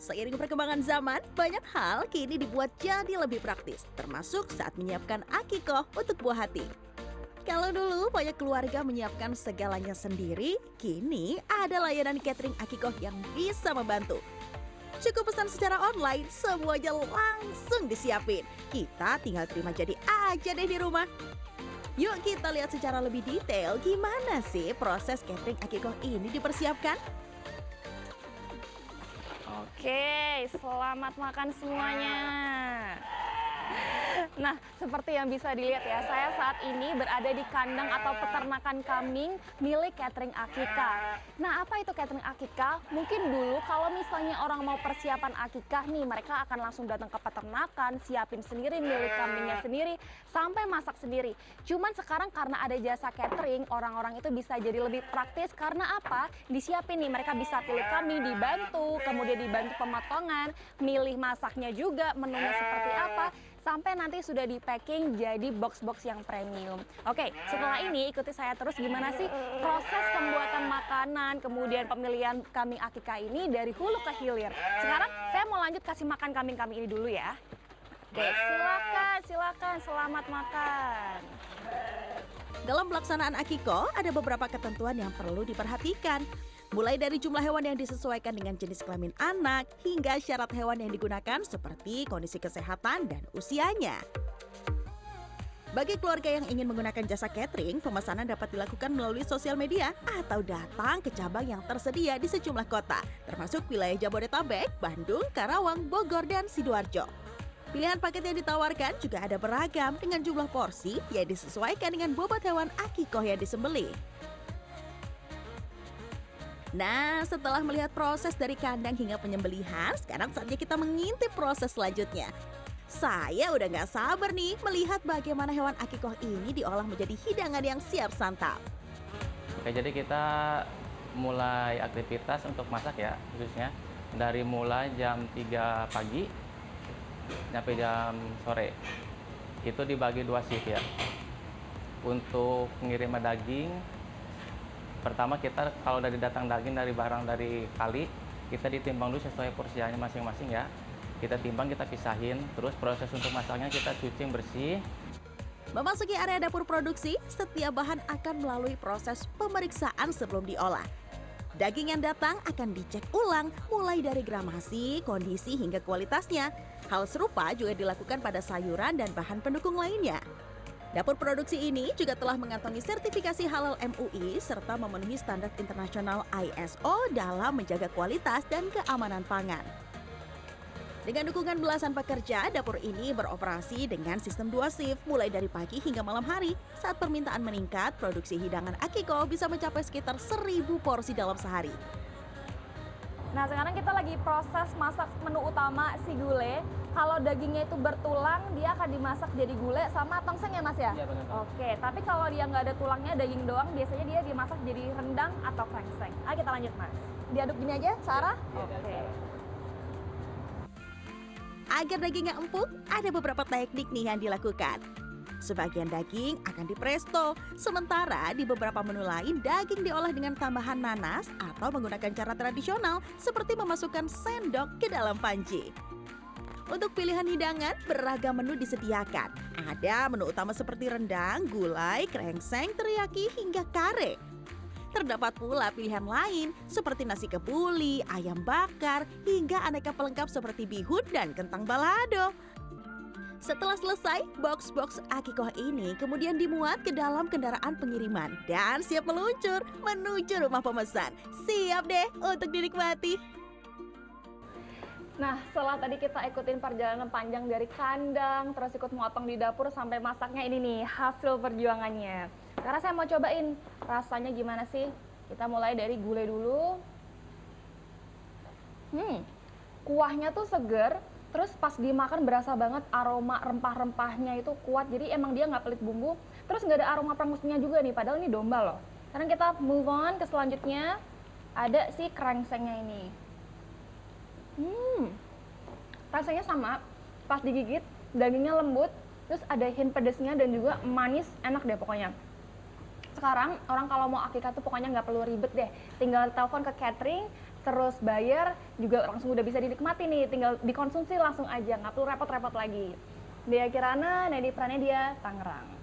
Seiring perkembangan zaman, banyak hal kini dibuat jadi lebih praktis, termasuk saat menyiapkan akikoh untuk buah hati. Kalau dulu banyak keluarga menyiapkan segalanya sendiri, kini ada layanan catering akikoh yang bisa membantu. Cukup pesan secara online, semuanya langsung disiapin. Kita tinggal terima jadi aja deh di rumah. Yuk kita lihat secara lebih detail gimana sih proses catering akikoh ini dipersiapkan. Oke, selamat makan semuanya. Nah, seperti yang bisa dilihat ya, saya saat ini berada di kandang atau peternakan kambing milik catering akikah. Nah, apa itu catering akikah? Mungkin dulu kalau misalnya orang mau persiapan akikah nih, mereka akan langsung datang ke peternakan, siapin sendiri milik kambingnya sendiri, sampai masak sendiri. Cuman sekarang karena ada jasa catering, orang-orang itu bisa jadi lebih praktis karena apa? Disiapin nih, mereka bisa pilih kambing, dibantu, kemudian dibantu pemotongan, milih masaknya juga, menunya seperti apa, sampai nanti sudah di packing jadi box-box yang premium. Oke, setelah ini ikuti saya terus gimana sih proses pembuatan makanan, kemudian pemilihan kambing akikah ini dari hulu ke hilir. Sekarang saya mau lanjut kasih makan kambing-kambing ini dulu ya. Oke, silakan, selamat makan. Dalam pelaksanaan akikoh, ada beberapa ketentuan yang perlu diperhatikan. Mulai dari jumlah hewan yang disesuaikan dengan jenis kelamin anak, hingga syarat hewan yang digunakan seperti kondisi kesehatan dan usianya. Bagi keluarga yang ingin menggunakan jasa catering, pemesanan dapat dilakukan melalui sosial media atau datang ke cabang yang tersedia di sejumlah kota, termasuk wilayah Jabodetabek, Bandung, Karawang, Bogor, dan Sidoarjo. Pilihan paket yang ditawarkan juga ada beragam dengan jumlah porsi yang disesuaikan dengan bobot hewan akikoh yang disembelih. Nah, setelah melihat proses dari kandang hingga penyembelihan, sekarang saatnya kita mengintip proses selanjutnya. Saya udah nggak sabar nih melihat bagaimana hewan akikoh ini diolah menjadi hidangan yang siap santap. Oke, jadi kita mulai aktivitas untuk masak ya, khususnya dari mulai jam 3 pagi sampai jam sore. Itu dibagi 2 shift ya. Untuk pengiriman daging, pertama kita kalau dari datang daging dari barang dari kali, kita ditimbang dulu sesuai porsinya masing-masing ya. Kita timbang, kita pisahin, terus proses untuk masaknya kita cuci bersih. Memasuki area dapur produksi, setiap bahan akan melalui proses pemeriksaan sebelum diolah. Daging yang datang akan dicek ulang, mulai dari gramasi, kondisi, hingga kualitasnya. Hal serupa juga dilakukan pada sayuran dan bahan pendukung lainnya. Dapur produksi ini juga telah mengantongi sertifikasi halal MUI serta memenuhi standar internasional ISO dalam menjaga kualitas dan keamanan pangan. Dengan dukungan belasan pekerja, dapur ini beroperasi dengan sistem 2 shift mulai dari pagi hingga malam hari. Saat permintaan meningkat, produksi hidangan akikoh bisa mencapai sekitar 1.000 porsi dalam sehari. Nah, sekarang kita lagi proses masak menu utama si gulai. Kalau dagingnya itu bertulang, dia akan dimasak jadi gulai sama tongseng ya Mas ya? Iya, benar. Oke, tapi kalau dia nggak ada tulangnya, daging doang, biasanya dia dimasak jadi rendang atau krengseng. Ayo kita lanjut Mas. Diaduk gini aja, Sarah? Oke. Agar dagingnya empuk, ada beberapa teknik nih yang dilakukan. Sebagian daging akan dipresto, sementara di beberapa menu lain daging diolah dengan tambahan nanas atau menggunakan cara tradisional seperti memasukkan sendok ke dalam panci. Untuk pilihan hidangan, beragam menu disediakan. Ada menu utama seperti rendang, gulai, krengseng, teriyaki, hingga kare. Terdapat pula pilihan lain seperti nasi kebuli, ayam bakar, hingga aneka pelengkap seperti bihun dan kentang balado. Setelah selesai, box-box akikoh ini kemudian dimuat ke dalam kendaraan pengiriman dan siap meluncur menuju rumah pemesan. Siap deh untuk dinikmati. Nah, setelah tadi kita ikutin perjalanan panjang dari kandang, terus ikut motong di dapur sampai masaknya, ini nih hasil perjuangannya. Sekarang saya mau cobain rasanya gimana sih. Kita mulai dari gulai dulu. Kuahnya tuh seger. Terus pas dimakan berasa banget aroma rempah-rempahnya itu kuat. Jadi emang dia nggak pelit bumbu. Terus nggak ada aroma pengusnya juga nih, padahal ini domba loh. Sekarang kita move on ke selanjutnya. Ada si krengsengnya ini. Rasanya sama. Pas digigit, dagingnya lembut. Terus ada hint pedesnya dan juga manis, enak deh pokoknya. Sekarang orang kalau mau akikah tuh pokoknya nggak perlu ribet deh. Tinggal telepon ke catering, terus bayar juga langsung udah bisa dinikmati nih, tinggal dikonsumsi langsung aja, nggak perlu repot-repot lagi. Dea Kirana, Nedi Pranedia, Tangerang.